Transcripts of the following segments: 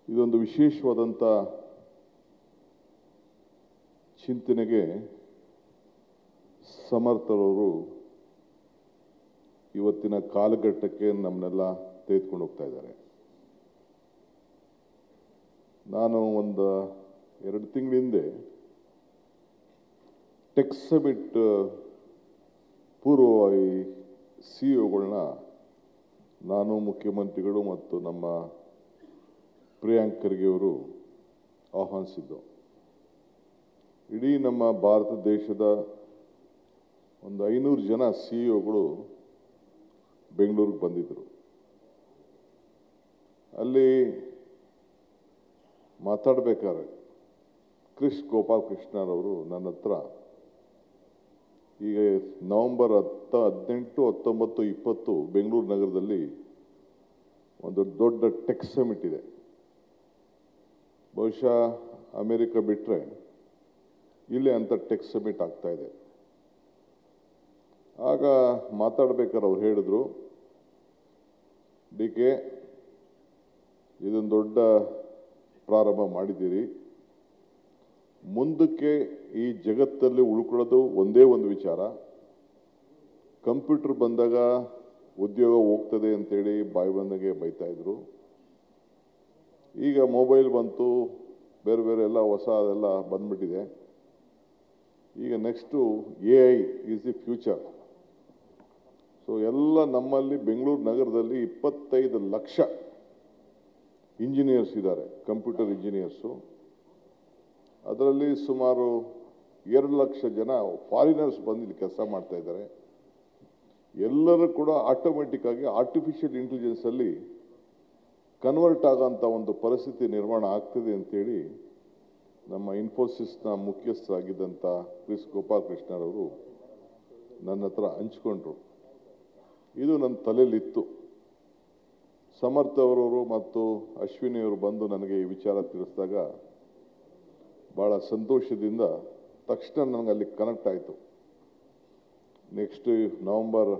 ಇದೊಂದು ವಿಶೇಷವಾದಂಥ ಚಿಂತನೆಗೆ ಸಮರ್ಥರವರು ಇವತ್ತಿನ ಕಾಲಘಟ್ಟಕ್ಕೆ ನಮ್ಮನ್ನೆಲ್ಲ ತೆಗೆದುಕೊಂಡು ಹೋಗ್ತಾ ಇದ್ದಾರೆ. ನಾನು ಒಂದು 2 ತಿಂಗಳ ಹಿಂದೆ ಟೆಕ್ ಸಮಿಟ್ ಪೂರ್ವವಾಗಿ ಸಿಇಒಗಳನ್ನ ನಾನು, ಮುಖ್ಯಮಂತ್ರಿಗಳು ಮತ್ತು ನಮ್ಮ ಪ್ರಿಯಾಂಕ್ ಖರ್ಗೆ ಅವರು ಆಹ್ವಾನಿಸಿದ್ದು. ಇಡೀ ನಮ್ಮ ಭಾರತ ದೇಶದ ಒಂದು 500 ಜನ ಸಿಇಒಗಳು ಬೆಂಗಳೂರಿಗೆ ಬಂದಿದ್ದರು. ಅಲ್ಲಿ ಮಾತಾಡಬೇಕಾದ್ರೆ ಗೋಪಾಲ್ ಕೃಷ್ಣರವರು ನನ್ನ ಹತ್ರ ಈಗ ನವೆಂಬರ್ 10, 18, 19, 20 ಬೆಂಗಳೂರು ನಗರದಲ್ಲಿ ಒಂದು ದೊಡ್ಡ ಟೆಕ್ ಸಮಿಟ್ ಇದೆ. ಬಹುಶಃ ಅಮೆರಿಕ ಬಿಟ್ಟರೆ ಇಲ್ಲೇ ಅಂತ ಟೆಕ್ ಸಮಿಟ್ ಆಗ್ತಾ ಇದೆ. ಆಗ ಮಾತಾಡ್ಬೇಕಾದ್ರೆ ಅವ್ರು ಹೇಳಿದ್ರು, DK ಇದೊಂದು ದೊಡ್ಡ ಪ್ರಾರಂಭ ಮಾಡಿದ್ದೀರಿ, ಮುಂದಕ್ಕೆ ಈ ಜಗತ್ತಲ್ಲಿ ಉಳ್ಕೊಳ್ಳೋದು ಒಂದೇ ಒಂದು ವಿಚಾರ, ಕಂಪ್ಯೂಟರ್ ಬಂದಾಗ ಉದ್ಯೋಗ ಹೋಗ್ತದೆ ಅಂತೇಳಿ ಬಾಯಿ ಬಂದಾಗೆ ಬೈತಾ ಇದ್ರು. ಈಗ ಮೊಬೈಲ್ ಬಂತು, ಬೇರೆ ಬೇರೆ ಎಲ್ಲ ಹೊಸ ಅದೆಲ್ಲ ಬಂದ್ಬಿಟ್ಟಿದೆ. ಈಗ next AI is the future. So ಎಲ್ಲ ನಮ್ಮಲ್ಲಿ ಬೆಂಗಳೂರು ನಗರದಲ್ಲಿ 25 ಲಕ್ಷ ಇಂಜಿನಿಯರ್ಸ್ ಇದ್ದಾರೆ, ಕಂಪ್ಯೂಟರ್ ಇಂಜಿನಿಯರ್ಸು. ಅದರಲ್ಲಿ ಸುಮಾರು 2 ಲಕ್ಷ ಜನ ಫಾರಿನರ್ಸ್ ಬಂದು ಇಲ್ಲಿ ಕೆಲಸ ಮಾಡ್ತಾ ಇದ್ದಾರೆ. ಎಲ್ಲರೂ ಕೂಡ ಆಟೋಮೆಟಿಕ್ ಆಗಿ ಆರ್ಟಿಫಿಷಿಯಲ್ ಇಂಟೆಲಿಜೆನ್ಸಲ್ಲಿ ಕನ್ವರ್ಟ್ ಆಗೋಂಥ ಒಂದು ಪರಿಸ್ಥಿತಿ ನಿರ್ಮಾಣ ಆಗ್ತದೆ ಅಂತೇಳಿ ನಮ್ಮ ಇನ್ಫೋಸಿಸ್ನ ಮುಖ್ಯಸ್ಥರಾಗಿದ್ದಂಥ ಗೋಪಾಲ್ ಕೃಷ್ಣರವರು ನನ್ನ ಹತ್ರ ಹಂಚ್ಕೊಂಡ್ರು. ಇದು ನನ್ನ ತಲೆಯಲ್ಲಿತ್ತು. ಸಮರ್ಥ ಅವರವರು ಮತ್ತು ಅಶ್ವಿನಿಯವರು ಬಂದು ನನಗೆ ಈ ವಿಚಾರ ತಿಳಿಸಿದಾಗ ಭಾಳ ಸಂತೋಷದಿಂದ ತಕ್ಷಣ ನನಗೆ ಅಲ್ಲಿ ಕನೆಕ್ಟ್ ಆಯಿತು. ನೆಕ್ಸ್ಟ್ ನವೆಂಬರ್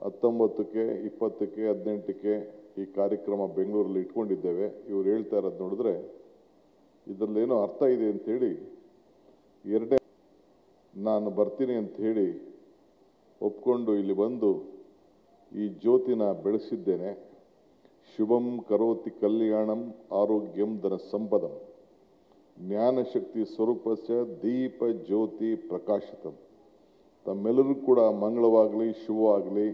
19ಕ್ಕೆ, 20ಕ್ಕೆ, 18ಕ್ಕೆ ಈ ಕಾರ್ಯಕ್ರಮ ಬೆಂಗಳೂರಲ್ಲಿ ಇಟ್ಕೊಂಡಿದ್ದೇವೆ. ಇವ್ರು ಹೇಳ್ತಾ ಇರೋದು ನೋಡಿದ್ರೆ ಇದರಲ್ಲೇನೋ ಅರ್ಥ ಇದೆ ಅಂಥೇಳಿ 2ನೇ ನಾನು ಬರ್ತೀನಿ ಅಂತ ಹೇಳಿ ಒಪ್ಕೊಂಡು ಇಲ್ಲಿ ಬಂದು ಈ ಜ್ಯೋತಿನ ಬೆಳೆಸಿದ್ದೇನೆ. ಶುಭಂ ಕರೋತಿ ಕಲ್ಯಾಣಂ ಆರೋಗ್ಯಂ ಧನ ಸಂಪದಂ ಜ್ಞಾನಶಕ್ತಿ ಸ್ವರೂಪಸ್ಯ ದೀಪ ಜ್ಯೋತಿ ಪ್ರಕಾಶಿತಂ. ತಮ್ಮೆಲ್ಲರೂ ಕೂಡ ಮಂಗಳವಾಗಲಿ, ಶುಭವಾಗಲಿ.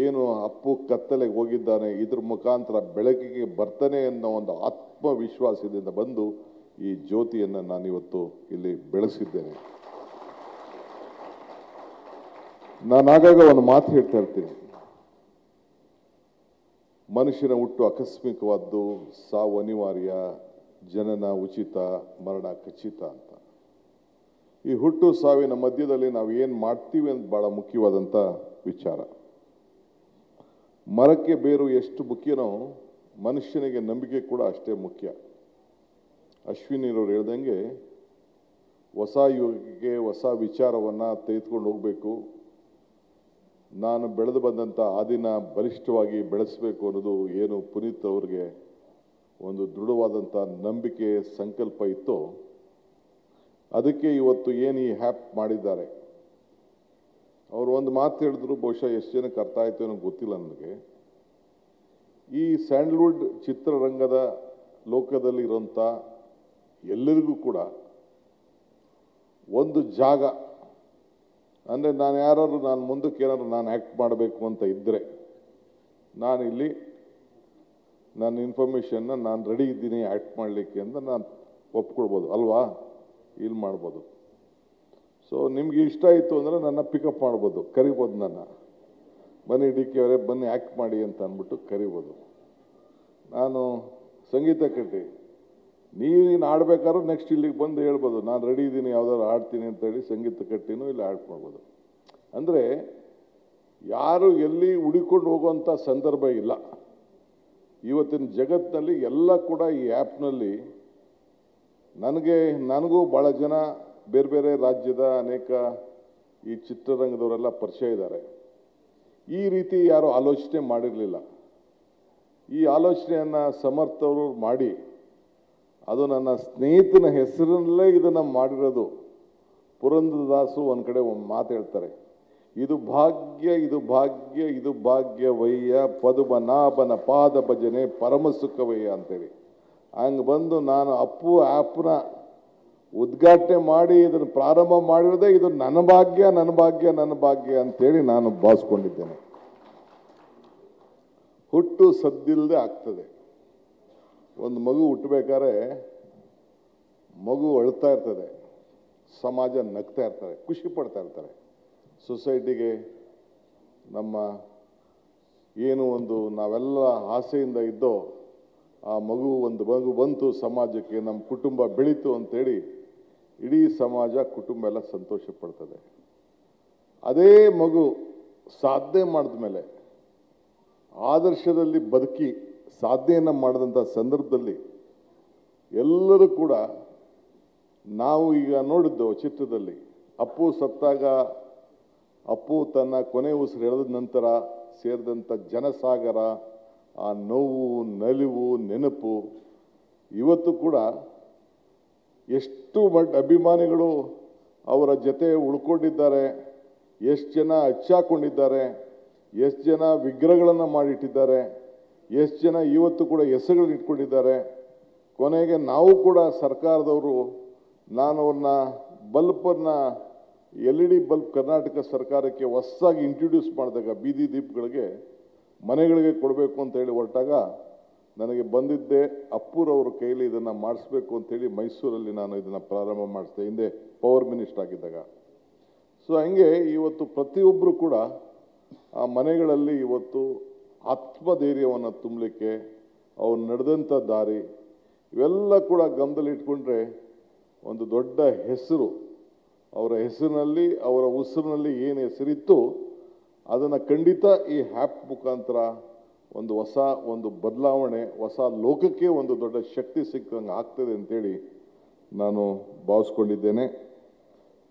ಏನು ಅಪ್ಪು ಕತ್ತಲೆಗೆ ಹೋಗಿದ್ದಾನೆ, ಇದ್ರ ಮುಖಾಂತರ ಬೆಳಕಿಗೆ ಬರ್ತಾನೆ ಅನ್ನೋ ಒಂದು ಆತ್ಮವಿಶ್ವಾಸದಿಂದ ಬಂದು ಈ ಜ್ಯೋತಿಯನ್ನು ನಾನಿವತ್ತು ಇಲ್ಲಿ ಬೆಳೆಸಿದ್ದೇನೆ. ನಾನು ಆಗಾಗ ಒಂದು ಮಾತು ಹೇಳ್ತಾ ಇರ್ತೀನಿ, ಮನುಷ್ಯನ ಹುಟ್ಟು ಆಕಸ್ಮಿಕವಾದ್ದು, ಸಾವು ಅನಿವಾರ್ಯ, ಜನನ ಉಚಿತ, ಮರಣ ಖಚಿತ ಅಂತ. ಈ ಹುಟ್ಟು ಸಾವಿನ ಮಧ್ಯದಲ್ಲಿ ನಾವು ಏನು ಮಾಡ್ತೀವಿ ಅಂತ ಬಹಳ ಮುಖ್ಯವಾದಂಥ ವಿಚಾರ. ಮರಕ್ಕೆ ಬೇರು ಎಷ್ಟು ಮುಖ್ಯನೋ ಮನುಷ್ಯನಿಗೆ ನಂಬಿಕೆ ಕೂಡ ಅಷ್ಟೇ ಮುಖ್ಯ. ಅಶ್ವಿನಿರವ್ರು ಹೇಳ್ದಂಗೆ ಹೊಸ ಯುಗಕ್ಕೆ ಹೊಸ ವಿಚಾರವನ್ನು ತೆಗೆದುಕೊಂಡು ಹೋಗಬೇಕು. ನಾನು ಬೆಳೆದು ಬಂದಂಥ ಆದಿನ ಬಲಿಷ್ಠವಾಗಿ ಬೆಳೆಸಬೇಕು ಅನ್ನೋದು ಏನು ಪುನೀತ್ ಅವ್ರಿಗೆ ಒಂದು ದೃಢವಾದಂಥ ನಂಬಿಕೆ, ಸಂಕಲ್ಪ ಇತ್ತು. ಅದಕ್ಕೆ ಇವತ್ತು ಏನು ಈ ಹ್ಯಾಪ್ ಮಾಡಿದ್ದಾರೆ. ಅವರು ಒಂದು ಮಾತು ಹೇಳಿದ್ರು, ಬಹುಶಃ ಎಷ್ಟು ಜನಕ್ಕೆ ಅರ್ಥ ಆಯಿತು ಅನ್ನೋ ಗೊತ್ತಿಲ್ಲ ನನಗೆ. ಈ ಸ್ಯಾಂಡಲ್ವುಡ್ ಚಿತ್ರರಂಗದ ಲೋಕದಲ್ಲಿ ಇರೋಂಥ ಎಲ್ಲರಿಗೂ ಕೂಡ ಒಂದು ಜಾಗ ಅಂದರೆ, ನಾನು ಮುಂದಕ್ಕೆ ಏನಾದ್ರು ನಾನು ಆ್ಯಕ್ಟ್ ಮಾಡಬೇಕು ಅಂತ ಇದ್ದರೆ ನಾನಿಲ್ಲಿ ನನ್ನ ಇನ್ಫಾರ್ಮೇಷನ್ನ ನಾನು ರೆಡಿ ಇದ್ದೀನಿ ಆ್ಯಕ್ಟ್ ಮಾಡಲಿಕ್ಕೆ ಅಂತ ನಾನು ಒಪ್ಕೊಳ್ಬೋದು ಅಲ್ವಾ, ಇಲ್ಲಿ ಮಾಡ್ಬೋದು. ಸೊ ನಿಮ್ಗೆ ಇಷ್ಟ ಆಯಿತು ಅಂದರೆ ನನ್ನ ಪಿಕಪ್ ಮಾಡ್ಬೋದು, ಕರಿಬೋದು, ನನ್ನ ಬನ್ನಿ DK ಅವರೇ ಬನ್ನಿ ಆ್ಯಕ್ಟ್ ಮಾಡಿ ಅಂತ ಅಂದ್ಬಿಟ್ಟು ಕರಿಬೋದು. ನಾನು ಸಂಗೀತ ಕಟ್ಟಿ ನೀನು ಆಡ್ಬೇಕಾದ್ರೂ ನೆಕ್ಸ್ಟ್ ಇಲ್ಲಿಗೆ ಬಂದು ಹೇಳ್ಬೋದು, ನಾನು ರೆಡಿ ಇದ್ದೀನಿ, ಯಾವ್ದಾದ್ರು ಆಡ್ತೀನಿ ಅಂತೇಳಿ ಸಂಗೀತ ಕಟ್ಟಿನೂ ಇಲ್ಲಿ ಆ್ಯಕ್ಟ್ ಮಾಡ್ಬೋದು. ಅಂದರೆ ಯಾರು ಎಲ್ಲಿ ಹುಡುಕೊಂಡು ಹೋಗುವಂಥ ಸಂದರ್ಭ ಇಲ್ಲ. ಇವತ್ತಿನ ಜಗತ್ತಿನಲ್ಲಿ ಎಲ್ಲ ಕೂಡ ಈ ಆ್ಯಪ್ನಲ್ಲಿ ನನಗೂ ಭಾಳ ಜನ ಬೇರೆ ಬೇರೆ ರಾಜ್ಯದ ಅನೇಕ ಈ ಚಿತ್ರರಂಗದವರೆಲ್ಲ ಪರಿಚಯ ಇದ್ದಾರೆ. ಈ ರೀತಿ ಯಾರು ಆಲೋಚನೆ ಮಾಡಿರಲಿಲ್ಲ. ಈ ಆಲೋಚನೆಯನ್ನು ಸಮರ್ಥವರು ಮಾಡಿ ಅದು ನನ್ನ ಸ್ನೇಹಿತನ ಹೆಸರಲ್ಲೇ ಇದನ್ನು ಮಾಡಿರೋದು. ಪುರಂದರದಾಸು ಒಂದು ಕಡೆ ಒಂದು ಮಾತು ಹೇಳ್ತಾರೆ, ಇದು ಭಾಗ್ಯ ಇದು ಭಾಗ್ಯ ಇದು ಭಾಗ್ಯವಯ್ಯ ಪದುಮನಾಭನ ಪಾದ ಭಜನೆ ಪರಮ ಸುಖವಯ್ಯ ಅಂತೇಳಿ. ಹಂಗೆ ಬಂದು ನಾನು ಅಪ್ಪು ಆ್ಯಪ್ನ ಉದ್ಘಾಟನೆ ಮಾಡಿ ಇದನ್ನು ಪ್ರಾರಂಭ ಮಾಡಿರೋದೇ ಇದು ನನ್ನ ಭಾಗ್ಯ ನನ್ನ ಭಾಗ್ಯ ನನ್ನ ಭಾಗ್ಯ ಅಂತೇಳಿ ನಾನು ಭಾವಿಸ್ಕೊಂಡಿದ್ದೇನೆ. ಹುಟ್ಟು ಸದ್ದಿಲ್ಲದೆ ಆಗ್ತದೆ. ಒಂದು ಮಗು ಹುಟ್ಟಬೇಕಾದ್ರೆ ಮಗು ಅಳ್ತಾ ಇರ್ತದೆ, ಸಮಾಜ ನಗ್ತಾ ಇರ್ತಾರೆ, ಖುಷಿ ಪಡ್ತಾ ಇರ್ತಾರೆ. ಸೊಸೈಟಿಗೆ ನಮ್ಮ ಏನು ಒಂದು ನಾವೆಲ್ಲ ಆಸೆಯಿಂದ ಇದ್ದೋ ಆ ಒಂದು ಮಗು ಬಂತು ಸಮಾಜಕ್ಕೆ, ನಮ್ಮ ಕುಟುಂಬ ಬೆಳೀತು ಅಂತೇಳಿ ಇಡೀ ಸಮಾಜ ಕುಟುಂಬ ಎಲ್ಲ ಸಂತೋಷ ಪಡ್ತದೆ. ಅದೇ ಮಗು ಸಾಧನೆ ಮಾಡಿದ ಮೇಲೆ ಆದರ್ಶದಲ್ಲಿ ಬದುಕಿ ಸಾಧನೆಯನ್ನು ಮಾಡಿದಂಥ ಸಂದರ್ಭದಲ್ಲಿ ಎಲ್ಲರೂ ಕೂಡ ನಾವು ಈಗ ನೋಡಿದ್ದು ಚಿತ್ರದಲ್ಲಿ ಅಪ್ಪು ಸತ್ತಾಗ ಅಪ್ಪು ತನ್ನ ಕೊನೆ ಉಸಿರು ಎಳೆದ ನಂತರ ಸೇರಿದಂಥ ಜನಸಾಗರ, ಆ ನೋವು ನಲಿವು ನೆನಪು ಇವತ್ತು ಕೂಡ ಎಷ್ಟು ಅಭಿಮಾನಿಗಳು ಅವರ ಜೊತೆ ಉಳ್ಕೊಂಡಿದ್ದಾರೆ, ಎಷ್ಟು ಜನ ಹಚ್ಚಾಕೊಂಡಿದ್ದಾರೆ, ಎಷ್ಟು ಜನ ವಿಗ್ರಹಗಳನ್ನು ಮಾಡಿಟ್ಟಿದ್ದಾರೆ, ಎಷ್ಟು ಜನ ಇವತ್ತು ಕೂಡ ಹೆಸರುಗಳನ್ನ ಇಟ್ಕೊಂಡಿದ್ದಾರೆ. ಕೊನೆಗೆ ನಾವು ಕೂಡ ಸರ್ಕಾರದವರು ನಾನು ಅವ್ರನ್ನ ಬಲ್ಬನ್ನು LED ಬಲ್ಬ್ ಕರ್ನಾಟಕ ಸರ್ಕಾರಕ್ಕೆ ಹೊಸದಾಗಿ ಇಂಟ್ರೊಡ್ಯೂಸ್ ಮಾಡಿದಾಗ ಬೀದಿ ದೀಪಗಳಿಗೆ ಮನೆಗಳಿಗೆ ಕೊಡಬೇಕು ಅಂತ ಹೇಳಿ ಹೊರಟಾಗ ನನಗೆ ಬಂದಿದ್ದೆ ಅಪ್ಪುರವ್ರ ಕೈಲಿ ಇದನ್ನು ಮಾಡಿಸ್ಬೇಕು ಅಂತೇಳಿ ಮೈಸೂರಲ್ಲಿ ನಾನು ಇದನ್ನು ಪ್ರಾರಂಭ ಮಾಡಿಸಿದೆ, ಹಿಂದೆ ಪವರ್ ಮಿನಿಸ್ಟರ್ ಆಗಿದ್ದಾಗ. ಸೊ ಹಂಗೆ ಇವತ್ತು ಪ್ರತಿಯೊಬ್ಬರು ಕೂಡ ಆ ಮನೆಗಳಲ್ಲಿ ಇವತ್ತು ಆತ್ಮಧೈರ್ಯವನ್ನು ತುಂಬಲಿಕ್ಕೆ ಅವ್ರು ನಡೆದಂಥ ದಾರಿ ಇವೆಲ್ಲ ಕೂಡ ಗಮನದಲ್ಲಿ ಇಟ್ಕೊಂಡ್ರೆ ಒಂದು ದೊಡ್ಡ ಹೆಸರು, ಅವರ ಹೆಸರಿನಲ್ಲಿ ಅವರ ಉಸಿರಿನಲ್ಲಿ ಏನು ಹೆಸರಿತ್ತು ಅದನ್ನು ಖಂಡಿತ ಈ ಹ್ಯಾಪ್ ಮುಖಾಂತರ ಒಂದು ಬದಲಾವಣೆ, ಹೊಸ ಲೋಕಕ್ಕೆ ಒಂದು ದೊಡ್ಡ ಶಕ್ತಿ ಸಿಕ್ಕಂಗೆ ಆಗ್ತದೆ ಅಂತೇಳಿ ನಾನು ಭಾವಿಸ್ಕೊಂಡಿದ್ದೇನೆ.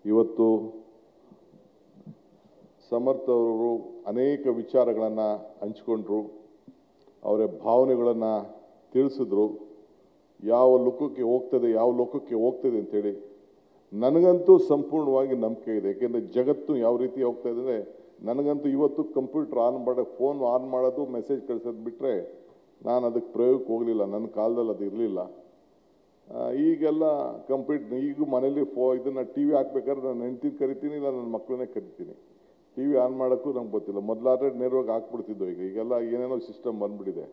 ಇವತ್ತು ಸಮರ್ಥ ಅವರು ಅನೇಕ ವಿಚಾರಗಳನ್ನು ಹಂಚಿಕೊಂಡ್ರು, ಅವರ ಭಾವನೆಗಳನ್ನು ತಿಳಿಸಿದ್ರು. ಯಾವ ಲೋಕಕ್ಕೆ ಹೋಗ್ತದೆ ಅಂತೇಳಿ ನನಗಂತೂ ಸಂಪೂರ್ಣವಾಗಿ ನಂಬಿಕೆ ಇದೆ. ಯಾಕೆಂದರೆ ಜಗತ್ತು ಯಾವ ರೀತಿ ಹೋಗ್ತಾ ಇದೆ ಅಂದರೆ ನನಗಂತೂ ಇವತ್ತು ಕಂಪ್ಯೂಟರ್ ಆನ್ ಮಾಡೋಕ್ಕೆ ಫೋನ್ ಆನ್ ಮಾಡೋದು ಮೆಸೇಜ್ ಕಳಿಸೋದು ಬಿಟ್ಟರೆ ನಾನು ಅದಕ್ಕೆ ಪ್ರಯೋಗಕ್ಕೆ ಹೋಗಲಿಲ್ಲ. ನನ್ನ ಕಾಲದಲ್ಲಿ ಅದು ಇರಲಿಲ್ಲ. ಈಗೆಲ್ಲ ಈಗ ಮನೇಲಿ ಇದನ್ನು TV ಹಾಕ್ಬೇಕಾದ್ರೆ ನಾನು ಹೆಂಡ್ತಿನ ಕರಿತೀನಿ, ಇಲ್ಲ ನನ್ನ ಮಕ್ಕಳನ್ನೇ ಕರಿತೀನಿ. TV ಆನ್ ಮಾಡೋಕ್ಕೂ ನಂಗೆ ಗೊತ್ತಿಲ್ಲ. ಮೊದಲಾದ್ರೆ ನೇರವಾಗಿ ಹಾಕ್ಬಿಡ್ತಿದ್ದೋ, ಈಗೆಲ್ಲ ಏನೇನೋ ಸಿಸ್ಟಮ್ ಬಂದ್ಬಿಟ್ಟಿದೆ.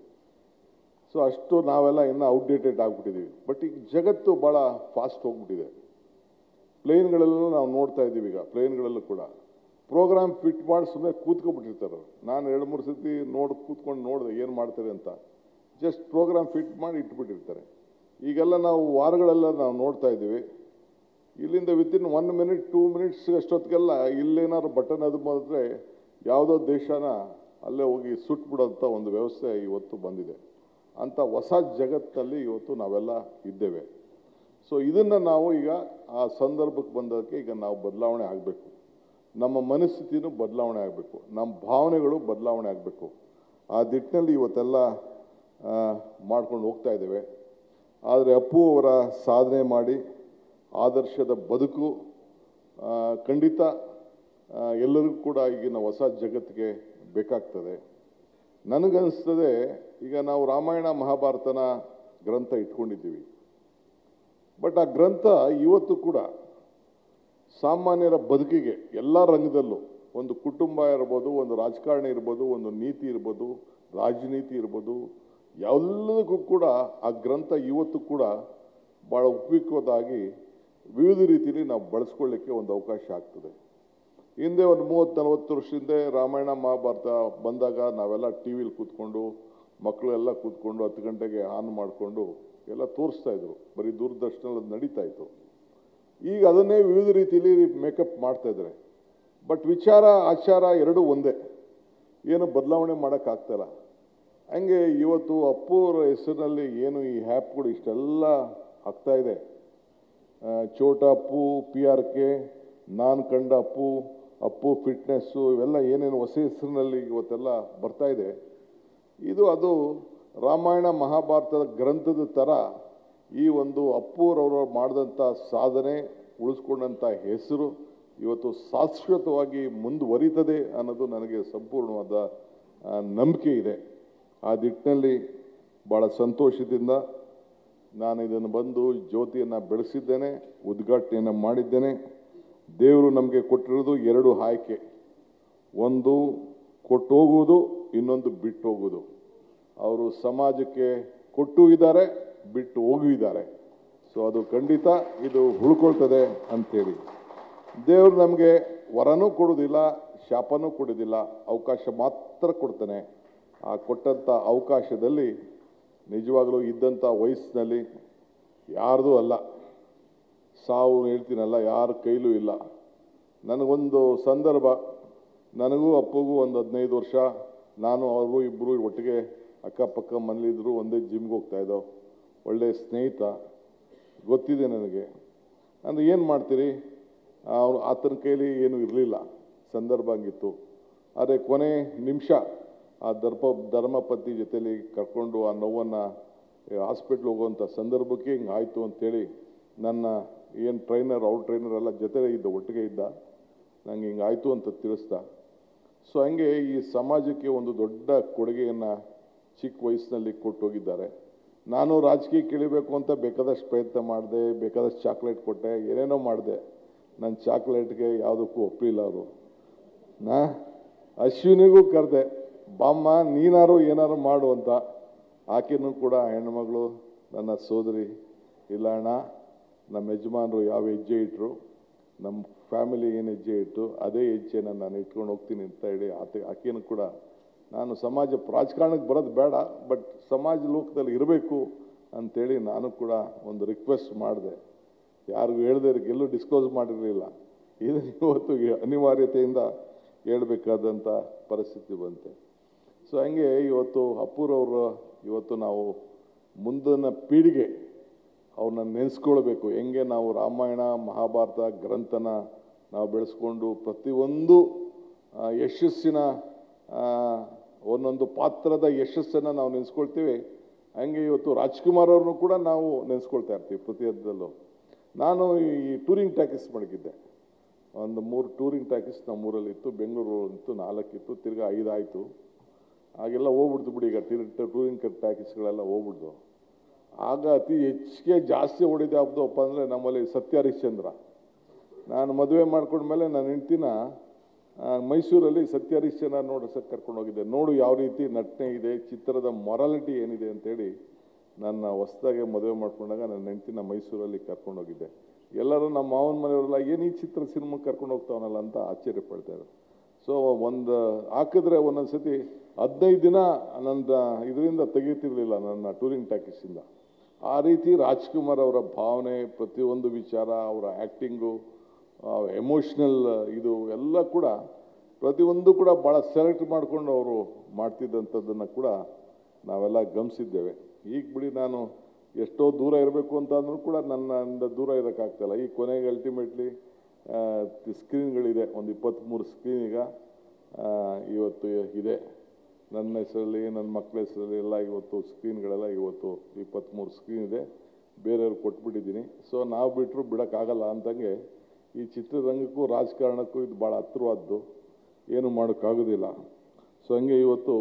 ಸೊ ಅಷ್ಟು ನಾವೆಲ್ಲ ಇನ್ನೂ ಔಟ್ಡೇಟೆಡ್ ಆಗಿಬಿಟ್ಟಿದ್ದೀವಿ. ಬಟ್ ಈಗ ಜಗತ್ತು ಭಾಳ ಫಾಸ್ಟ್ ಹೋಗ್ಬಿಟ್ಟಿದೆ. ಪ್ಲೇನ್ಗಳಲ್ಲೂ ನಾವು ನೋಡ್ತಾ ಇದ್ದೀವಿ. ಈಗ ಪ್ಲೇನ್ಗಳಲ್ಲೂ ಕೂಡ ಪ್ರೋಗ್ರಾಮ್ ಫಿಟ್ ಮಾಡಿ ಸುಮ್ಮನೆ ಕೂತ್ಕೊಬಿಟ್ಟಿರ್ತಾರೆ. ನಾನು 2-3 ಸತಿ ಕೂತ್ಕೊಂಡು ನೋಡಿದೆ ಏನು ಮಾಡ್ತಾರೆ ಅಂತ. ಜಸ್ಟ್ ಪ್ರೋಗ್ರಾಮ್ ಫಿಟ್ ಮಾಡಿ ಇಟ್ಬಿಟ್ಟಿರ್ತಾರೆ. ಈಗೆಲ್ಲ ನಾವು ವಾರಗಳೆಲ್ಲ ನಾವು ನೋಡ್ತಾ ಇದ್ದೀವಿ. ಇಲ್ಲಿಂದ ವಿತಿನ್ 1 ಮಿನಿಟ್ 2 ಮಿನಿಟ್ಸ್ ಅಷ್ಟೊತ್ತಿಗೆಲ್ಲ ಇಲ್ಲೇನಾದ್ರು ಬಟನ್ ಅದು ಮಾಡಿದ್ರೆ ಯಾವುದೋ ದೇಶನ ಅಲ್ಲೇ ಹೋಗಿ ಸುಟ್ಬಿಡೋಂಥ ಒಂದು ವ್ಯವಸ್ಥೆ ಇವತ್ತು ಬಂದಿದೆ. ಅಂಥ ಹೊಸ ಜಗತ್ತಿನಲ್ಲಿ ಇವತ್ತು ನಾವೆಲ್ಲ ಇದ್ದೇವೆ. ಸೊ ಇದನ್ನು ನಾವು ಈಗ ಆ ಸಂದರ್ಭಕ್ಕೆ ಬಂದಕ್ಕೆ ಈಗ ನಾವು ಬದಲಾವಣೆ ಆಗಬೇಕು. ನಮ್ಮ ಮನಸ್ಥಿತಿನೂ ಬದಲಾವಣೆ ಆಗಬೇಕು, ನಮ್ಮ ಭಾವನೆಗಳು ಬದಲಾವಣೆ ಆಗಬೇಕು. ಆ ದಿಟ್ಟಿನಲ್ಲಿ ಇವತ್ತೆಲ್ಲ ಮಾಡ್ಕೊಂಡು ಹೋಗ್ತಾ ಇದ್ದೇವೆ. ಆದರೆ ಅಪ್ಪು ಅವರ ಸಾಧನೆ ಮಾಡಿ ಆದರ್ಶದ ಬದುಕು ಖಂಡಿತ ಎಲ್ಲರಿಗೂ ಕೂಡ ಈಗಿನ ಹೊಸ ಜಗತ್ತಿಗೆ ಬೇಕಾಗ್ತದೆ. ನನಗನ್ನಿಸ್ತದೆ ಈಗ ನಾವು ರಾಮಾಯಣ ಮಹಾಭಾರತನ ಗ್ರಂಥ ಇಟ್ಕೊಂಡಿದ್ದೀವಿ. ಬಟ್ ಆ ಗ್ರಂಥ ಇವತ್ತು ಕೂಡ ಸಾಮಾನ್ಯರ ಬದುಕಿಗೆ ಎಲ್ಲ ರಂಗದಲ್ಲೂ, ಒಂದು ಕುಟುಂಬ ಇರ್ಬೋದು, ಒಂದು ರಾಜಕಾರಣಿ ಇರ್ಬೋದು, ಒಂದು ನೀತಿ ಇರ್ಬೋದು, ರಾಜನೀತಿ ಇರ್ಬೋದು, ಎಲ್ಲದಕ್ಕೂ ಕೂಡ ಆ ಗ್ರಂಥ ಇವತ್ತು ಕೂಡ ಭಾಳ ಉಪಯುಕ್ತವಾಗಿ ವಿವಿಧ ರೀತಿಯಲ್ಲಿ ನಾವು ಬಳಸ್ಕೊಳ್ಳಿಕ್ಕೆ ಒಂದು ಅವಕಾಶ ಆಗ್ತದೆ. ಹಿಂದೆ ಒಂದು 30-40 ವರ್ಷ ಹಿಂದೆ ರಾಮಾಯಣ ಮಹಾಭಾರತ ಬಂದಾಗ ನಾವೆಲ್ಲ TV ಕೂತ್ಕೊಂಡು ಮಕ್ಕಳೆಲ್ಲ ಕೂತ್ಕೊಂಡು 10 ಗಂಟೆಗೆ ಆನ್ ಮಾಡಿಕೊಂಡು ಎಲ್ಲ ತೋರಿಸ್ತಾ ಇದ್ರು. ಬರೀ ದೂರದರ್ಶನಲ್ಲಿ ಅದು ನಡೀತಾ ಇತ್ತು. ಈಗ ಅದನ್ನೇ ವಿವಿಧ ರೀತಿಯಲ್ಲಿ ಮೇಕಪ್ ಮಾಡ್ತಾ ಇದ್ದಾರೆ. ಬಟ್ ವಿಚಾರ ಆಚಾರ ಎರಡೂ ಒಂದೇ, ಏನು ಬದಲಾವಣೆ ಮಾಡೋಕ್ಕಾಗ್ತಾಯಿಲ್ಲ. ಹಂಗೆ ಇವತ್ತು ಅಪ್ಪು ಅವರ ಹೆಸರಿನಲ್ಲಿ ಏನು ಈ ಆ್ಯಪ್ಗಳು ಇಷ್ಟೆಲ್ಲ ಆಗ್ತಾ ಇದೆ. ಚೋಟಾ ಅಪ್ಪು, PRK, ನಾನು ಕಂಡ ಅಪ್ಪು ಫಿಟ್ನೆಸ್ಸು, ಇವೆಲ್ಲ ಏನೇನು ಹೊಸ ಹೆಸರಿನಲ್ಲಿ ಇವತ್ತೆಲ್ಲ ಬರ್ತಾ ಇದೆ. ಅದು ರಾಮಾಯಣ ಮಹಾಭಾರತದ ಗ್ರಂಥದ ಥರ ಈ ಒಂದು ಅಪ್ಪುರವರು ಮಾಡಿದಂಥ ಸಾಧನೆ, ಉಳಿಸ್ಕೊಂಡಂಥ ಹೆಸರು ಇವತ್ತು ಶಾಶ್ವತವಾಗಿ ಮುಂದುವರಿತದೆ ಅನ್ನೋದು ನನಗೆ ಸಂಪೂರ್ಣವಾದ ನಂಬಿಕೆ ಇದೆ. ಆ ನಿಟ್ಟಿನಲ್ಲಿ ಭಾಳ ಸಂತೋಷದಿಂದ ನಾನು ಇದನ್ನು ಬಂದು ಜ್ಯೋತಿಯನ್ನು ಬೆಳೆಸಿದ್ದೇನೆ, ಉದ್ಘಾಟನೆಯನ್ನು ಮಾಡಿದ್ದೇನೆ. ದೇವರು ನಮಗೆ ಕೊಟ್ಟಿರೋದು 2 ಆಯ್ಕೆ, ಒಂದು ಕೊಟ್ಟು ಹೋಗುವುದು, ಇನ್ನೊಂದು ಬಿಟ್ಟು ಹೋಗುವುದು. ಅವರು ಸಮಾಜಕ್ಕೆ ಕೊಟ್ಟು ಇದ್ದಾರೆ, ಬಿಟ್ಟು ಹೋಗಿದ್ದಾರೆ. ಸೊ ಅದು ಖಂಡಿತ ಇದು ಉಳ್ಕೊಳ್ತದೆ ಅಂಥೇಳಿ. ದೇವರು ನಮಗೆ ವರನೂ ಕೊಡೋದಿಲ್ಲ, ಶಾಪನೂ ಕೊಡೋದಿಲ್ಲ, ಅವಕಾಶ ಮಾತ್ರ ಕೊಡ್ತಾನೆ. ಆ ಕೊಟ್ಟಂಥ ಅವಕಾಶದಲ್ಲಿ ನಿಜವಾಗಲೂ ಇದ್ದಂಥ ವಯಸ್ಸಿನಲ್ಲಿ ಯಾರ್ದೂ ಅಲ್ಲ, ಸಾವು ಹೇಳ್ತೀನಲ್ಲ, ಯಾರ ಕೈಲೂ ಇಲ್ಲ. ನನಗೊಂದು ಸಂದರ್ಭ, ನನಗೂ ಅಪ್ಪಗೂ ಒಂದು 15 ವರ್ಷ, ನಾನು ಅವರು ಇಬ್ಬರು ಒಟ್ಟಿಗೆ ಅಕ್ಕಪಕ್ಕ ಮನೇಲಿದ್ದರು, ಒಂದೇ ಜಿಮ್ಗೆ ಹೋಗ್ತಾಯಿದ್ದೋ, ಒಳ್ಳೆಯ ಸ್ನೇಹಿತ, ಗೊತ್ತಿದೆ ನನಗೆ. ಅಂದರೆ ಏನು ಮಾಡ್ತೀರಿ, ಆತನ ಕೈಲಿ ಏನೂ ಇರಲಿಲ್ಲ, ಸಂದರ್ಭ ಹಂಗಿತ್ತು. ಆದರೆ ಕೊನೆ ನಿಮಿಷ ಆ ಧರ್ಮಪತ್ನಿ ಜೊತೆಲಿ ಕರ್ಕೊಂಡು ಆ ನೋವನ್ನು ಹಾಸ್ಪಿಟ್ಲ್ ಹೋಗುವಂಥ ಸಂದರ್ಭಕ್ಕೆ ಹಿಂಗೆ ಆಯಿತು ಅಂಥೇಳಿ ನನ್ನ ಏನು ಟ್ರೈನರ್, ಔಟ್ ಟ್ರೈನರ್ ಎಲ್ಲ ಜೊತೆ ಇದ್ದ, ಒಟ್ಟಿಗೆ ಇದ್ದ, ನಂಗೆ ಹಿಂಗೆ ಆಯಿತು ಅಂತ ತಿಳಿಸ್ದ. ಸೊ ಹಂಗೆ ಈ ಸಮಾಜಕ್ಕೆ ಒಂದು ದೊಡ್ಡ ಕೊಡುಗೆಯನ್ನು ಚಿಕ್ಕ ವಯಸ್ಸಿನಲ್ಲಿ ಕೊಟ್ಟು ಹೋಗಿದ್ದಾರೆ. ನಾನು ರಾಜಕೀಯಕ್ಕೆ ಇಳಿಬೇಕು ಅಂತ ಬೇಕಾದಷ್ಟು ಪ್ರಯತ್ನ ಮಾಡಿದೆ, ಬೇಕಾದಷ್ಟು ಚಾಕ್ಲೇಟ್ ಕೊಟ್ಟೆ, ಏನೇನೋ ಮಾಡಿದೆ. ನನ್ನ ಚಾಕ್ಲೇಟ್ಗೆ ಯಾವುದಕ್ಕೂ ಒಪ್ಪಲಿಲ್ಲ ಅವರು. ಅಶ್ವಿನಿಗೂ ಕರೆದೆ, ಬಾಮ್ಮ ನೀನಾರು ಏನಾರು ಮಾಡು ಅಂತ. ಆಕೆನೂ ಕೂಡ ಹೆಣ್ಮಗಳು, ನನ್ನ ಸೋದರಿ, ಇಲ್ಲ ಅಣ್ಣ, ನಮ್ಮ ಯಜಮಾನರು ಯಾವ ಹೆಜ್ಜೆ ಇಟ್ಟರು, ನಮ್ಮ ಫ್ಯಾಮಿಲಿ ಏನು ಹೆಜ್ಜೆ ಇಟ್ಟು ಅದೇ ಹೆಜ್ಜೆನ ನಾನು ಇಟ್ಕೊಂಡು ಹೋಗ್ತೀನಿ ಅಂತ ಹೇಳಿ ಆಕೆನೂ ಕೂಡ, ನಾನು ರಾಜಕಾರಣಕ್ಕೆ ಬರೋದು ಬೇಡ, ಬಟ್ ಸಮಾಜ ಲೋಕದಲ್ಲಿ ಇರಬೇಕು ಅಂಥೇಳಿ ನಾನು ಕೂಡ ಒಂದು ರಿಕ್ವೆಸ್ಟ್ ಮಾಡಿದೆ. ಯಾರಿಗೂ ಹೇಳ್ದೆ, ಎಲ್ಲೂ ಡಿಸ್ಕ್ಲೋಸ್ ಮಾಡಿರಲಿಲ್ಲ. ಇದು ಇವತ್ತು ಅನಿವಾರ್ಯತೆಯಿಂದ ಹೇಳಬೇಕಾದಂಥ ಪರಿಸ್ಥಿತಿ ಬಂತೆ. ಸೊ ಹಂಗೆ ಇವತ್ತು ಅಪ್ಪುರವರು ಇವತ್ತು ನಾವು ಮುಂದಿನ ಪೀಳಿಗೆ ಅವ್ರನ್ನ ನೆನೆಸ್ಕೊಳ್ಬೇಕು. ಹೆಂಗೆ ನಾವು ರಾಮಾಯಣ ಮಹಾಭಾರತ ಗ್ರಂಥನ ನಾವು ಬೆಳೆಸ್ಕೊಂಡು ಪ್ರತಿಯೊಂದು ಯಶಸ್ಸಿನ ಒಂದೊಂದು ಪಾತ್ರದ ಯಶಸ್ಸನ್ನು ನಾವು ನೆನೆಸ್ಕೊಳ್ತೀವಿ, ಹಂಗೆ ಇವತ್ತು ರಾಜ್ಕುಮಾರ್ ಅವ್ರನ್ನೂ ಕೂಡ ನಾವು ನೆನೆಸ್ಕೊಳ್ತಾ ಇರ್ತೀವಿ ಪ್ರತಿಯೊಂದರಲ್ಲೂ. ನಾನು ಈ ಟೂರಿಂಗ್ ಟ್ಯಾಕಿಸ್ ಮಡಗಿದ್ದೆ, ಒಂದು 3 ಟೂರಿಂಗ್ ಟ್ಯಾಕಿಸ್ ನಮ್ಮೂರಲ್ಲಿ ಇತ್ತು, ಬೆಂಗಳೂರು ಇತ್ತು 4 ಇತ್ತು, ತಿರ್ಗಾ 5 ಆಯಿತು. ಆಗೆಲ್ಲ ಹೋಗ್ಬಿಡ್ತು ಬಿಡಿ, ಈಗ ಟೂರಿಂಗ್ ಟ್ಯಾಕಿಸ್ಗಳೆಲ್ಲ ಹೋಗ್ಬಿಡ್ತು. ಆಗ ಅತಿ ಹೆಚ್ಚಿಗೆ ಜಾಸ್ತಿ ಹೊಡಿದ ಯಾವ್ದಪ್ಪ ಅಂದರೆ ನಮ್ಮಲ್ಲಿ ಸತ್ಯ ಹರಿಶ್ಚಂದ್ರ. ನಾನು ಮದುವೆ ಮಾಡ್ಕೊಂಡ್ಮೇಲೆ ನನ್ನ ಹೆಂಡ್ತಿನ ಮೈಸೂರಲ್ಲಿ ಸತ್ಯ ಹರಿಶ್ಚಂದ್ರ ನೋಡ್ಸಕ್ಕೆ ಕರ್ಕೊಂಡು ಹೋಗಿದ್ದೆ. ನೋಡು ಯಾವ ರೀತಿ ನಟನೆ ಇದೆ, ಚಿತ್ರದ ಮೊರಾಲಿಟಿ ಏನಿದೆ ಅಂತೇಳಿ ನನ್ನ ಹೊಸದಾಗೆ ಮದುವೆ ಮಾಡ್ಕೊಂಡಾಗ ನನ್ನ ಹೆಂಡ್ತಿನ ಮೈಸೂರಲ್ಲಿ ಕರ್ಕೊಂಡು ಹೋಗಿದ್ದೆ. ಎಲ್ಲರೂ ನಮ್ಮ ಮಾವನ ಮನೆಯವರೆಲ್ಲ ಏನು ಈ ಸಿನಿಮಾಗೆ ಕರ್ಕೊಂಡು ಹೋಗ್ತಾವನಲ್ಲ ಅಂತ ಆಶ್ಚರ್ಯ ಪಡ್ತಾಯಿದ್ರು. ಸೊ ಒಂದು ಹಾಕಿದ್ರೆ ಒಂದೊಂದು ಸತಿ 15 ದಿನ ನನ್ನ ಇದರಿಂದ ತೆಗೀತಿರ್ಲಿಲ್ಲ, ನನ್ನ ಟೂರಿಂಗ್ ಟ್ಯಾಕಿಸಿಂದ. ಆ ರೀತಿ ರಾಜ್ಕುಮಾರ್ ಅವರ ಭಾವನೆ, ಪ್ರತಿಯೊಂದು ವಿಚಾರ, ಅವರ ಆ್ಯಕ್ಟಿಂಗು, ಎಮೋಷ್ನಲ್ ಇದು ಎಲ್ಲ ಕೂಡ ಪ್ರತಿಯೊಂದು ಕೂಡ ಭಾಳ ಸೆಲೆಕ್ಟ್ ಮಾಡಿಕೊಂಡು ಅವರು ಮಾಡ್ತಿದ್ದಂಥದ್ದನ್ನು ಕೂಡ ನಾವೆಲ್ಲ ಗಮನಿಸಿದ್ದೇವೆ. ಈಗ ಬಿಡಿ, ನಾನು ಎಷ್ಟೋ ದೂರ ಇರಬೇಕು ಅಂತ ಅಂದರೂ ಕೂಡ ನನ್ನಿಂದ ದೂರ ಇರೋಕ್ಕಾಗ್ತಾಯಿಲ್ಲ. ಈ ಕೊನೆಗೆ ಅಲ್ಟಿಮೇಟ್ಲಿ ಸ್ಕ್ರೀನ್ಗಳಿದೆ, ಒಂದು 23 ಸ್ಕ್ರೀನ್ ಈಗ ಇವತ್ತು ಇದೆ. ನನ್ನ ಹೆಸರಲ್ಲಿ, ನನ್ನ ಮಕ್ಕಳ ಹೆಸರಲ್ಲಿ ಎಲ್ಲ ಇವತ್ತು ಸ್ಕ್ರೀನ್ಗಳೆಲ್ಲ ಇವತ್ತು 23 ಸ್ಕ್ರೀನ್ ಇದೆ, ಬೇರೆಯವ್ರಿಗೆ ಕೊಟ್ಬಿಟ್ಟಿದ್ದೀನಿ. ಸೊ ನಾವು ಬಿಟ್ಟರು ಬಿಡೋಕ್ಕಾಗಲ್ಲ ಅಂತಂಗೆ ಈ ಚಿತ್ರರಂಗಕ್ಕೂ ರಾಜಕಾರಣಕ್ಕೂ ಇದು ಭಾಳ ಹತ್ತಿರವಾದ್ದು, ಏನು ಮಾಡೋಕ್ಕಾಗೋದಿಲ್ಲ. ಸೊ ಹಂಗೆ ಇವತ್ತು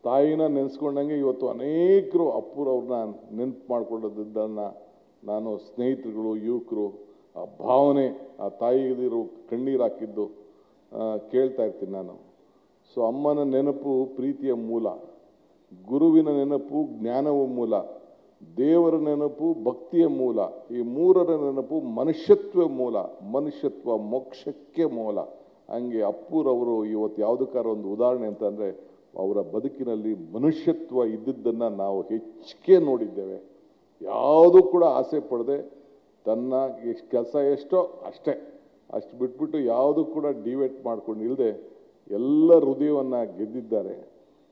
ತಾಯಿನ ನೆನೆಸ್ಕೊಂಡಂಗೆ ಇವತ್ತು ಅನೇಕರು ಅಪ್ಪುರವ್ರನ್ನ ನೆನಪು ಮಾಡ್ಕೊಳ್ಳೋದನ್ನು ನಾನು ಸ್ನೇಹಿತರುಗಳು, ಯುವಕರು ಆ ಭಾವನೆ, ಆ ತಾಯಿಗಿರೋ ಕಣ್ಣೀರು ಹಾಕಿದ್ದು ಕೇಳ್ತಾ ಇರ್ತೀನಿ ನಾನು. ಸೊ ಅಮ್ಮನ ನೆನಪು ಪ್ರೀತಿಯ ಮೂಲ, ಗುರುವಿನ ನೆನಪು ಜ್ಞಾನವ ಮೂಲ, ದೇವರ ನೆನಪು ಭಕ್ತಿಯ ಮೂಲ, ಈ ಮೂರರ ನೆನಪು ಮನುಷ್ಯತ್ವ ಮೂಲ, ಮನುಷ್ಯತ್ವ ಮೋಕ್ಷಕ್ಕೆ ಮೂಲ. ಹಂಗೆ ಅಪ್ಪುರವರು ಇವತ್ತು ಯಾವುದಕ್ಕಾರ ಒಂದು ಉದಾಹರಣೆ ಅಂತಂದರೆ ಅವರ ಬದುಕಿನಲ್ಲಿ ಮನುಷ್ಯತ್ವ ಇದ್ದಿದ್ದನ್ನು ನಾವು ಹೆಚ್ಚಿಗೆ ನೋಡಿದ್ದೇವೆ. ಯಾವುದೂ ಕೂಡ ಆಸೆ ಪಡದೆ ತನ್ನ ಕೆಲಸ ಎಷ್ಟೋ ಅಷ್ಟು ಬಿಟ್ಬಿಟ್ಟು ಯಾವುದೂ ಕೂಡ ಡಿವೇಟ್ ಮಾಡ್ಕೊಂಡು ಇಲ್ಲದೆ ಎಲ್ಲ ಹೃದಯವನ್ನು ಗೆದ್ದಿದ್ದಾರೆ.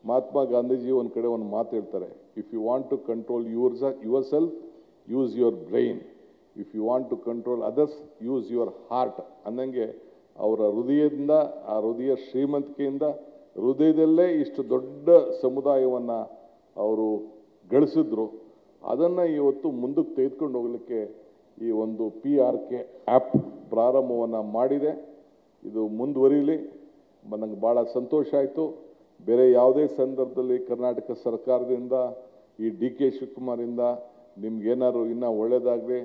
ಮಹಾತ್ಮ ಗಾಂಧೀಜಿ ಒಂದು ಕಡೆ ಒಂದು ಮಾತು ಹೇಳ್ತಾರೆ, if you want to control yourself use your brain, if you want to control others use your heart ಅನ್ನಂಗೆ ಅವರ ಹೃದಯದಿಂದ, ಆ ಹೃದಯ ಶ್ರೀಮಂತಿಕೆಯಿಂದ ಹೃದಯದಲ್ಲೇ ಇಷ್ಟು ದೊಡ್ಡ ಸಮುದಾಯವನ್ನು ಅವರು ಗಳಿಸಿದ್ರು. ಅದನ್ನು ಇವತ್ತು ಮುಂದಕ್ಕೆ ತೆಗೆದುಕೊಂಡು ಹೋಗಲಿಕ್ಕೆ ಈ ಒಂದು PRK ಆ್ಯಪ್ ಪ್ರಾರಂಭವನ್ನು ಮಾಡಿದೆ. ಇದು ಮುಂದುವರಿಲಿ. ನನಗೆ ಭಾಳ ಸಂತೋಷ ಆಯಿತು. ಬೇರೆ ಯಾವುದೇ ಸಂದರ್ಭದಲ್ಲಿ ಕರ್ನಾಟಕ ಸರ್ಕಾರದಿಂದ ಈ DK ಶಿವಕುಮಾರಿಂದ ನಿಮ್ಗೇನಾದ್ರು ಇನ್ನೂ ಒಳ್ಳೆಯದಾಗಲಿ.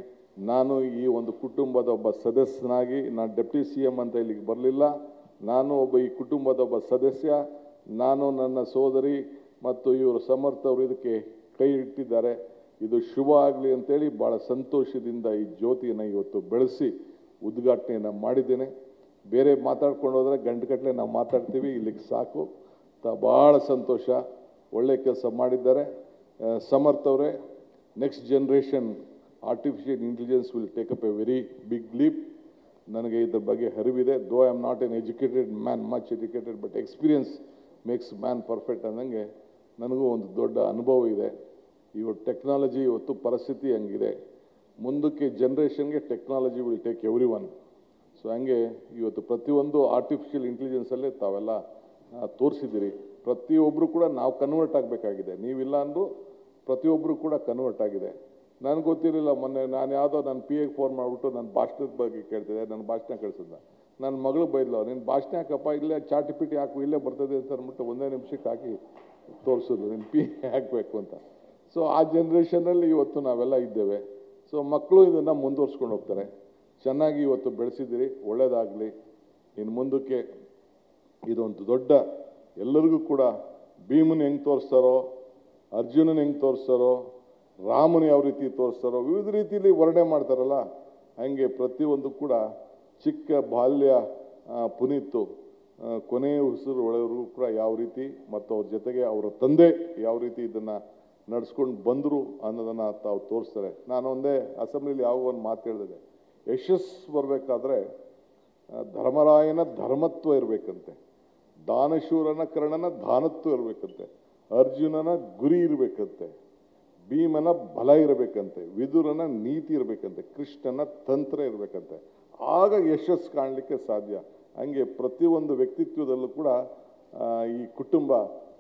ನಾನು ಈ ಒಂದು ಕುಟುಂಬದ ಒಬ್ಬ ಸದಸ್ಯನಾಗಿ, ನಾನು ಡೆಪ್ಟಿ CM ಅಂತ ಇಲ್ಲಿಗೆ ಬರಲಿಲ್ಲ. ನಾನು ಈ ಕುಟುಂಬದ ಒಬ್ಬ ಸದಸ್ಯ. ನಾನು, ನನ್ನ ಸೋದರಿ ಮತ್ತು ಇವರು ಸಮರ್ಥ ಅವರು ಇದಕ್ಕೆ ಕೈ ಇಟ್ಟಿದ್ದಾರೆ. ಇದು ಶುಭ ಆಗಲಿ ಅಂತೇಳಿ ಭಾಳ ಸಂತೋಷದಿಂದ ಈ ಜ್ಯೋತಿಯನ್ನು ಇವತ್ತು ಬೆಳೆಸಿ ಉದ್ಘಾಟನೆಯನ್ನು ಮಾಡಿದ್ದೇನೆ. ಬೇರೆ ಮಾತಾಡ್ಕೊಂಡು ಹೋದರೆ ಗಂಟೆಗಟ್ಟಲೆ ನಾವು ಮಾತಾಡ್ತೀವಿ, ಇಲ್ಲಿಗೆ ಸಾಕು. ಭಾಳ ಸಂತೋಷ. ಒಳ್ಳೆ ಕೆಲಸ ಮಾಡಿದ್ದಾರೆ ಸಮರ್ಥ ಅವರೇ. Next generation artificial intelligence will take up a very big leap. ನನಗೆ ಇದ್ರ ಬಗ್ಗೆ ಅರಿವಿದೆ. Though I am not an educated man, much educated, but experience makes man perfect ಅನ್ನಂಗೆ ನನಗೂ ಒಂದು ದೊಡ್ಡ ಅನುಭವ ಇದೆ. ಇವತ್ತು ಟೆಕ್ನಾಲಜಿ, ಇವತ್ತು ಪರಿಸ್ಥಿತಿ ಹಂಗಿದೆ. ಮುಂದಕ್ಕೆ ಜನ್ರೇಷನ್ಗೆ technology will take everyone. So ಹಂಗೆ ಇವತ್ತು ಪ್ರತಿಯೊಂದು ಆರ್ಟಿಫಿಷಿಯಲ್ ಇಂಟೆಲಿಜೆನ್ಸಲ್ಲೇ ತಾವೆಲ್ಲ ತೋರಿಸಿದ್ದೀರಿ. ಪ್ರತಿಯೊಬ್ಬರು ಕೂಡ ನಾವು ಕನ್ವರ್ಟ್ ಆಗಬೇಕಾಗಿದೆ. ನೀವಿಲ್ಲ ಅಂದರೂ ಪ್ರತಿಯೊಬ್ಬರು ಕೂಡ ಕನ್ವರ್ಟ್ ಆಗಿದೆ. ನನಗೆ ಗೊತ್ತಿರಲಿಲ್ಲ. ಮೊನ್ನೆ ನಾನು ಯಾವುದೋ ನನ್ನ PAಗೆ ಫೋನ್ ಮಾಡಿಬಿಟ್ಟು ನನ್ನ ಭಾಷಣದ ಬಗ್ಗೆ ಕೇಳ್ತಿದ್ದೆ. ನನ್ನ ಭಾಷಣ ಕಳಿಸಿದ್ದ. ನನ್ನ ಮಗಳು ಬೈದ್ಲು, ನಿನ್ನ ಭಾಷಣ ಯಾಕಪ್ಪ ಇಲ್ಲೇ ಚಾಟಿಪಿಟಿ ಹಾಕು, ಇಲ್ಲೇ ಬರ್ತದೆ ಅಂತ ಅಂದ್ಬಿಟ್ಟು ಒಂದೇ ನಿಮಿಷಕ್ಕೆ ಹಾಕಿ ತೋರಿಸಿದ್ರು, ನಿನ್ನ PA ಹಾಕಬೇಕು ಅಂತ. ಸೊ ಆ ಜನ್ರೇಷನಲ್ಲಿ ಇವತ್ತು ನಾವೆಲ್ಲ ಇದ್ದೇವೆ. ಸೊ ಮಕ್ಕಳು ಇದನ್ನು ಮುಂದುವರ್ಸ್ಕೊಂಡು ಹೋಗ್ತಾರೆ. ಚೆನ್ನಾಗಿ ಇವತ್ತು ಬೆಳೆಸಿದ್ದೀರಿ, ಒಳ್ಳೆಯದಾಗಲಿ. ಇನ್ನು ಮುಂದಕ್ಕೆ ಇದೊಂದು ದೊಡ್ಡ, ಎಲ್ಲರಿಗೂ ಕೂಡ ಭೀಮನ ಹೆಂಗೆ ತೋರಿಸ್ತಾರೋ, ಅರ್ಜುನನ ಹೆಂಗೆ ತೋರಿಸ್ತಾರೋ, ರಾಮನ ಯಾವ ರೀತಿ ತೋರಿಸ್ತಾರೋ, ವಿವಿಧ ರೀತಿಯಲ್ಲಿ ವರ್ಣನೆ ಮಾಡ್ತಾರಲ್ಲ, ಹಾಗೆ ಪ್ರತಿಯೊಂದು ಕೂಡ ಚಿಕ್ಕ ಬಾಲ್ಯ ಪುನೀತು ಕೊನೆಯ ಉಸಿರು ಒಳವರೆಗೂ ಕೂಡ ಯಾವ ರೀತಿ, ಮತ್ತು ಅವ್ರ ಜೊತೆಗೆ ಅವರ ತಂದೆ ಯಾವ ರೀತಿ ಇದನ್ನು ನಡೆಸ್ಕೊಂಡು ಬಂದರು ಅನ್ನೋದನ್ನು ತಾವು ತೋರಿಸ್ತಾರೆ. ನಾನು ಒಂದೇ ಅಸೆಂಬ್ಲಿಲಿ ಯಾವ ಒಂದು ಮಾತು ಹೇಳಿದೆ, ಯಶಸ್ಸು ಬರಬೇಕಾದ್ರೆ ಧರ್ಮರಾಯನ ಧರ್ಮತ್ವ ಇರಬೇಕಂತೆ, ದಾನಶೂರನ ಕರ್ಣನ ದಾನತ್ವ ಇರಬೇಕಂತೆ, ಅರ್ಜುನನ ಗುರಿ ಇರಬೇಕಂತೆ, ಭೀಮನ ಬಲ ಇರಬೇಕಂತೆ, ವಿದುರನ ನೀತಿ ಇರಬೇಕಂತೆ, ಕೃಷ್ಣನ ತಂತ್ರ ಇರಬೇಕಂತೆ. ಆಗ ಯಶಸ್ಸು ಕಾಣಲಿಕ್ಕೆ ಸಾಧ್ಯ. ಹಂಗೆ ಪ್ರತಿಯೊಂದು ವ್ಯಕ್ತಿತ್ವದಲ್ಲೂ ಕೂಡ ಈ ಕುಟುಂಬ,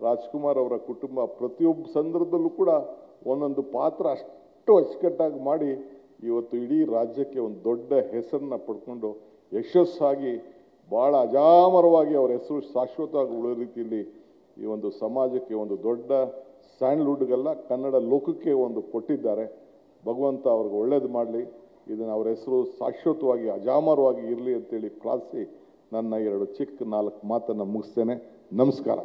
ರಾಜ್ಕುಮಾರ್ ಅವರ ಕುಟುಂಬ ಪ್ರತಿಯೊಬ್ಬ ಸಂದರ್ಭದಲ್ಲೂ ಕೂಡ ಒಂದೊಂದು ಪಾತ್ರ ಅಷ್ಟು ಅಚ್ಚುಕಟ್ಟಾಗಿ ಮಾಡಿ ಇವತ್ತು ಇಡೀ ರಾಜ್ಯಕ್ಕೆ ಒಂದು ದೊಡ್ಡ ಹೆಸರನ್ನ ಪಡ್ಕೊಂಡು ಯಶಸ್ಸಾಗಿ ಭಾಳ ಅಜಾಮರವಾಗಿ ಅವರ ಹೆಸರು ಶಾಶ್ವತವಾಗಿ ಉಳಿಯೋ ರೀತಿಯಲ್ಲಿ ಈ ಒಂದು ಸಮಾಜಕ್ಕೆ ಒಂದು ದೊಡ್ಡ ಸ್ಯಾಂಡ್ಲ್ವುಡ್ಗೆಲ್ಲ ಕನ್ನಡ ಲೋಕಕ್ಕೆ ಒಂದು ಕೊಟ್ಟಿದ್ದಾರೆ. ಭಗವಂತ ಅವ್ರಿಗೆ ಒಳ್ಳೇದು ಮಾಡಲಿ. ಇದನ್ನು ಅವರ ಹೆಸರು ಶಾಶ್ವತವಾಗಿ ಅಜಾಮರವಾಗಿ ಇರಲಿ ಅಂತೇಳಿ ಪ್ರಾರ್ಥಿಸಿ ನನ್ನ 2 ಚಿಕ್ಕ 4 ಮಾತನ್ನು ಮುಗಿಸ್ತೇನೆ. ನಮಸ್ಕಾರ.